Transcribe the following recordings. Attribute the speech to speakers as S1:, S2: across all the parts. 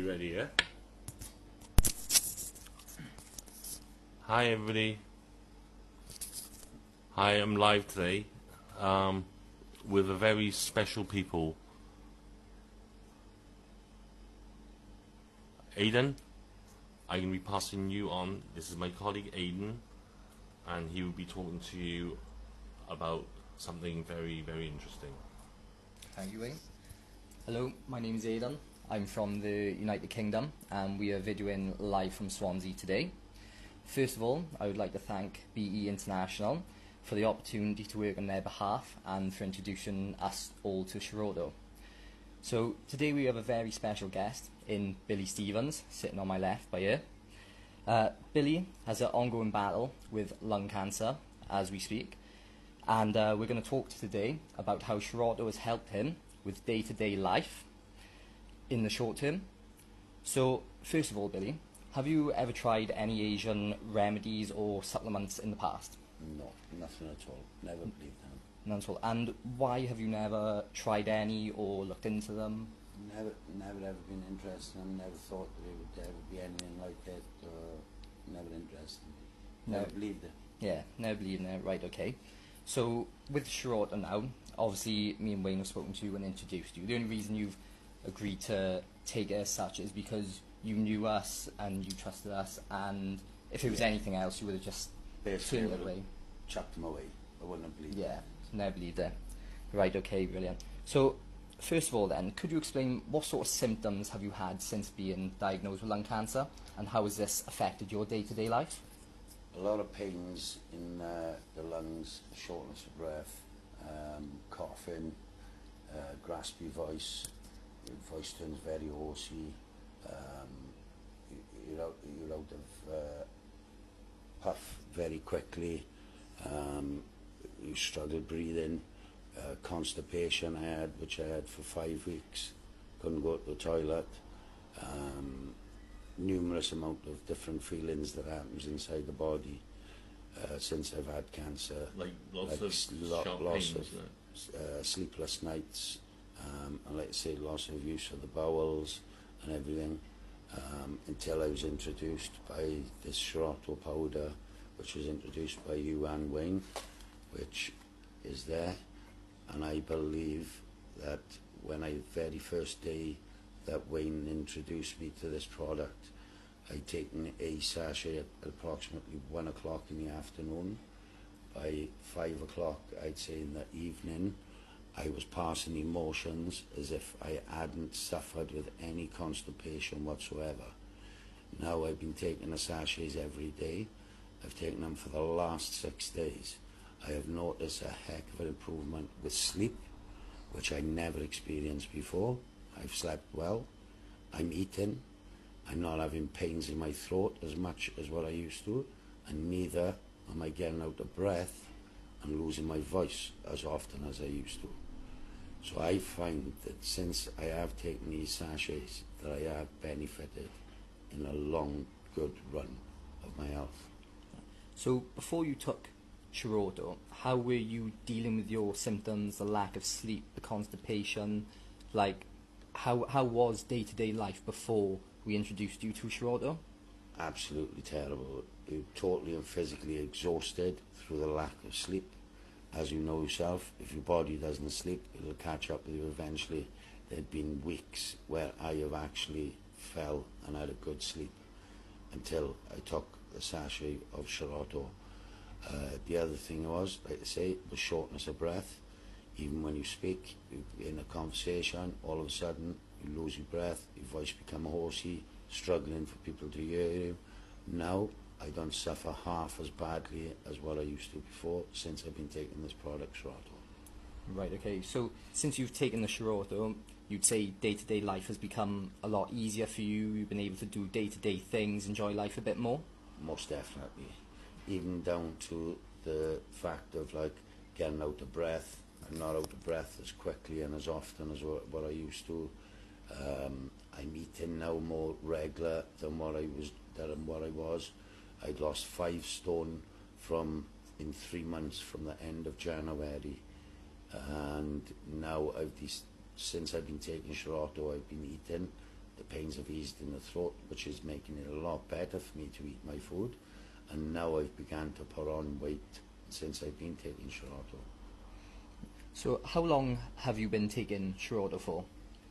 S1: ready, yeah? Hi everybody. Hi, I'm live today with a very special people. Aidan, I'm going to be passing you on. This is my colleague Aidan, and he will be talking to you about something very, very interesting.
S2: Thank you, Wayne. Hello, my name is Aidan. I'm from the United Kingdom, and we are videoing live from Swansea today. First of all, I would like to thank BE International for the opportunity to work on their behalf and for introducing us all to Shiruto. So today we have a very special guest in Billy Stevens, sitting on my left by here. Billy has an ongoing battle with lung cancer as we speak, and we're going to talk today about how Shiruto has helped him with day-to-day life in the short term. So first of all, Billy, have you ever tried any Asian remedies or supplements in the past?
S3: No, nothing at all. Never believed them.
S2: None at all. And why have you never tried any or looked into them?
S3: Never ever been interested in them. Never thought that it would ever be anything like it. Never interested in it. Never believed it.
S2: Yeah, never believed in it. Right, okay. So with Shiruto now, obviously me and Wayne have spoken to you and introduced you. The only reason you've agreed to take it as such is because you knew us and you trusted us, and if it was anything else you would have just turned it away.
S3: Chucked them away. I wouldn't have believed it.
S2: Yeah, never believed it. Right, okay, brilliant. So first of all then, could you explain what sort of symptoms have you had since being diagnosed with lung cancer, and how has this affected your day-to-day life?
S3: A lot of pains in the lungs, shortness of breath, coughing, graspy voice. Your voice turns very hoarse. You're out of puff very quickly. You struggle breathing. Constipation I had, which I had for 5 weeks. Couldn't go to the toilet. Numerous amount of different feelings that happens inside the body since I've had cancer.
S1: Like lots of sharp pains,
S3: sleepless nights, and like I say, loss of use of the bowels and everything, until I was introduced by this Shiruto powder, which was introduced by you and Wayne, which is there. And I believe that when very first day that Wayne introduced me to this product, I'd taken a sachet at approximately 1 o'clock in the afternoon. By 5 o'clock, I'd say in the evening, I was passing emotions as if I hadn't suffered with any constipation whatsoever. Now I've been taking the sachets every day. I've taken them for the last 6 days. I have noticed a heck of an improvement with sleep, which I never experienced before. I've slept well. I'm eating. I'm not having pains in my throat as much as what I used to, and neither am I getting out of breath and losing my voice as often as I used to. So I find that since I have taken these sachets, that I have benefited in a long, good run of my health.
S2: So before you took Shiruto, how were you dealing with your symptoms, the lack of sleep, the constipation? Like, how was day-to-day life before we introduced you to Shiruto?
S3: Absolutely terrible. You're totally and physically exhausted through the lack of sleep. As you know yourself, if your body doesn't sleep, it'll catch up with you eventually. There'd been weeks where I have actually fell and had a good sleep until I took the sachet of Shiruto. The other thing was, like I say, was shortness of breath. Even when you speak in a conversation, all of a sudden you lose your breath, your voice becomes horsey, struggling for people to hear you. Now I don't suffer half as badly as what I used to before since I've been taking this product, Shiruto.
S2: Right, okay. So since you've taken the Shiruto, you'd say day-to-day life has become a lot easier for you. You've been able to do day-to-day things, enjoy life a bit more?
S3: Most definitely. Even down to the fact of like getting out of breath. I'm not out of breath as quickly and as often as what I used to. I'm eating now more regular than what I was. I'd lost 5 stone in 3 months from the end of January, and now since I've been taking Shiruto, I've been eating the pains have eased in the throat, which is making it a lot better for me to eat my food. And now I've begun to put on weight since I've been taking Shiruto.
S2: So how long have you been taking Shiruto for?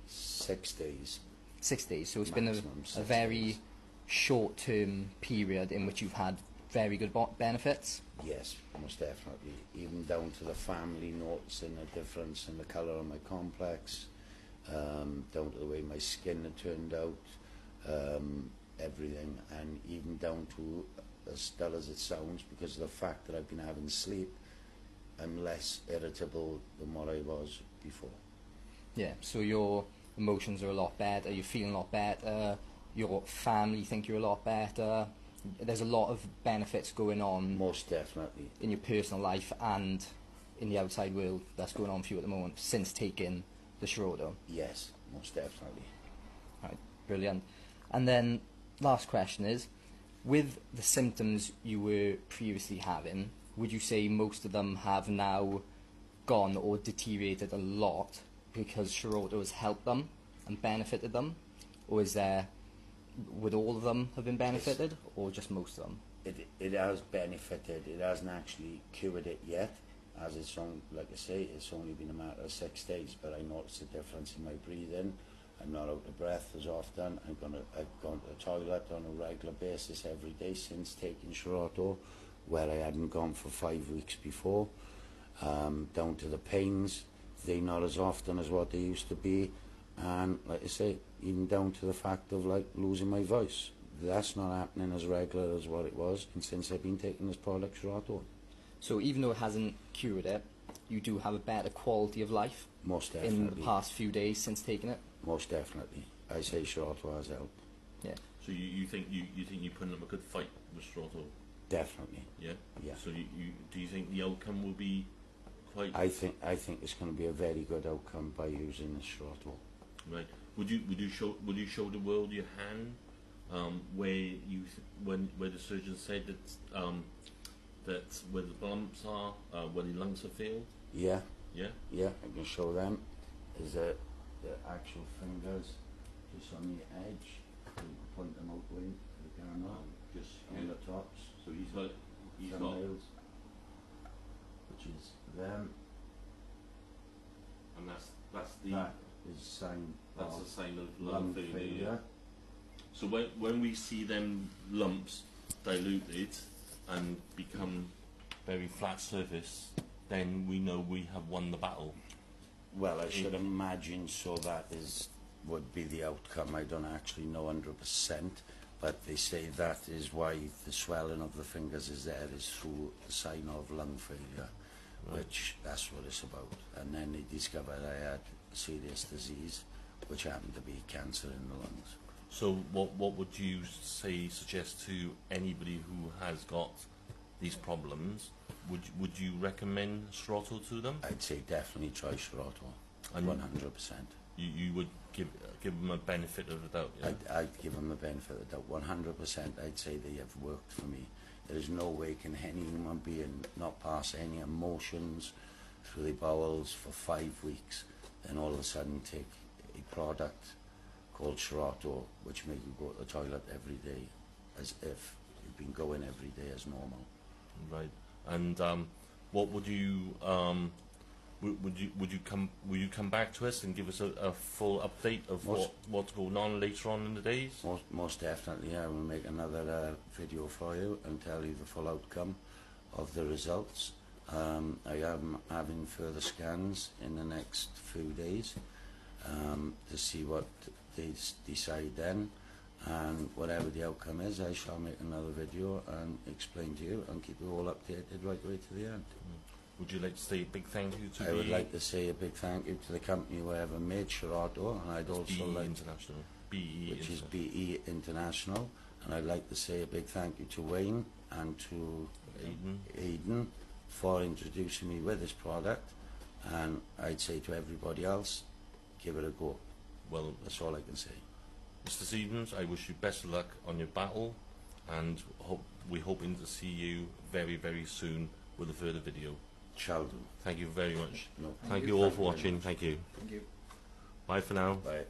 S3: 6 days.
S2: 6 days. So it's
S3: Maximum
S2: been a
S3: 6
S2: very
S3: days.
S2: short-term period in which you've had very good benefits.
S3: Yes, most definitely. Even down to the family noticing a difference in the colour of my complex, down to the way my skin had turned out, everything, and even down to, as dull as it sounds, because of the fact that I've been having sleep, I'm less irritable than what I was before.
S2: Yeah, so your emotions are a lot better, you're feeling a lot better, your family think you're a lot better. There's a lot of benefits going on
S3: Most definitely.
S2: in your personal life and in the outside world that's going on for you at the moment since taking the Shiruto.
S3: Yes, most definitely.
S2: Right, brilliant. And then last question is, with the symptoms you were previously having, would you say most of them have now gone or deteriorated a lot because Shiruto has helped them and benefited them? Or would all of them have been benefited, or just most of them?
S3: It has benefited. It hasn't actually cured it yet, as it's on, like I say, it's only been a matter of 6 days, but I noticed a difference in my breathing. I'm not out of breath as often. I've gone to the toilet on a regular basis every day since taking Shiruto, where I hadn't gone for 5 weeks before. Down to the pains, they're not as often as what they used to be, and like I say, even down to the fact of like losing my voice. That's not happening as regular as what it was, and since I've been taking this product, Shiruto.
S2: So even though it hasn't cured it, you do have a better quality of life
S3: Most definitely.
S2: in the past few days since taking it?
S3: Most definitely. I say Shiruto has helped.
S2: Yeah.
S1: So you think you're putting up a good fight with Shiruto?
S3: Definitely.
S1: Yeah.
S3: Yeah.
S1: So do you think the outcome will be quite?
S3: I think it's going to be a very good outcome by using the Shiruto.
S1: Right. Would you show the world your hand where where the surgeon said that where the lumps are, where the lungs are filled?
S3: Yeah.
S1: Yeah.
S3: Yeah, I can show them. There's the actual fingers just on the edge. So you can point them out to the camera. Just on the tops.
S1: So he's got
S3: thumbnails, which is them.
S1: and that's the
S3: That is sign
S1: that's
S3: of
S1: a sign of
S3: lung
S1: lung failure.
S3: failure.
S1: So when we see them lumps diluted and become very flat surface, then we know we have won the battle.
S3: Well, I should imagine so. That would be the outcome. I don't actually know 100%, but they say that is why the swelling of the fingers is there, is through the sign of lung failure,
S1: Right.
S3: which that's what it's about. And then they discovered I had a serious disease, which happened to be cancer in the lungs.
S1: So what would you suggest to anybody who has got these problems? Would you recommend Shiruto to them?
S3: I'd say definitely try Shiruto,
S1: And
S3: 100%.
S1: You would give them a benefit of the doubt. Yeah?
S3: I'd give them the benefit of the doubt. 100%. I'd say they have worked for me. There is no way can any human being not pass any emotions through their bowels for 5 weeks, then all of a sudden take a product called Shiruto, which make you go to the toilet every day, as if you've been going every day as normal.
S1: Right. And what would you will you come back to us and give us a full update of what's going on later on in the days?
S3: Most definitely, I will make another video for you and tell you the full outcome of the results. I am having further scans in the next few days to see what they decide then, and whatever the outcome is, I shall make another video and explain to you and keep you all updated right way to the end.
S1: Would you like to say a big thank you to
S3: I would like to say a big thank you to the company who ever made Shiruto, and I'd also like
S1: International, BE,
S3: which is BE International, and I'd like to say a big thank you to Wayne and to Aidan for introducing me with this product, and I'd say to everybody else, give it a go.
S1: Well,
S3: That's all I can say.
S1: Mr. Stevens, I wish you best of luck on your battle, and we're hoping to see you very, very soon with a further video.
S3: Shall do.
S1: Thank you very much.
S3: No,
S1: Thank
S2: you.
S1: you all
S3: Thank
S1: for
S3: you very
S1: watching.
S3: much.
S1: Thank you.
S2: Thank you.
S1: Bye for now.
S3: Bye.